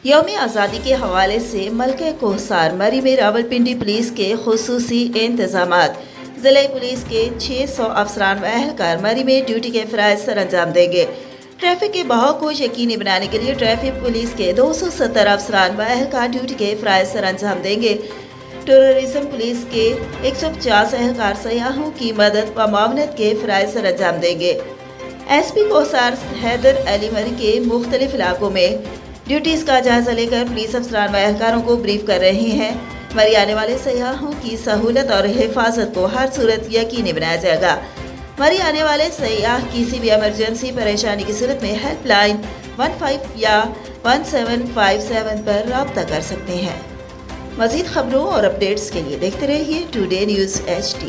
یوم آزادی کے حوالے سے ملکہ کوہسار مری میں راولپنڈی پولیس کے خصوصی انتظامات۔ ضلع پولیس کے 600 افسران و اہلکار مری میں ڈیوٹی کے فرائض سر انجام دیں گے۔ ٹریفک کے بہاؤ کو یقینی بنانے کے لیے ٹریفک پولیس کے 270 افسران و اہلکار ڈیوٹی کے فرائض سر انجام دیں گے۔ ٹورزم پولیس کے 150 اہلکار سیاحوں کی مدد و معاونت کے فرائض سر انجام دیں گے۔ ایس پی کوہسار حیدر علی مری کے مختلف علاقوں میں ڈیوٹیز کا جائزہ لے کر پولیس افسران و اہلکاروں کو بریف کر رہے ہیں۔ مری آنے والے سیاحوں کی سہولت اور حفاظت کو ہر صورت یقینی بنایا جائے گا۔ مری آنے والے سیاح کسی بھی ایمرجنسی پریشانی کی صورت میں ہیلپ لائن 15 یا 1757 پر رابطہ کر سکتے ہیں۔ مزید خبروں اور اپڈیٹس کے لیے دیکھتے رہیے ٹوڈے نیوز HD۔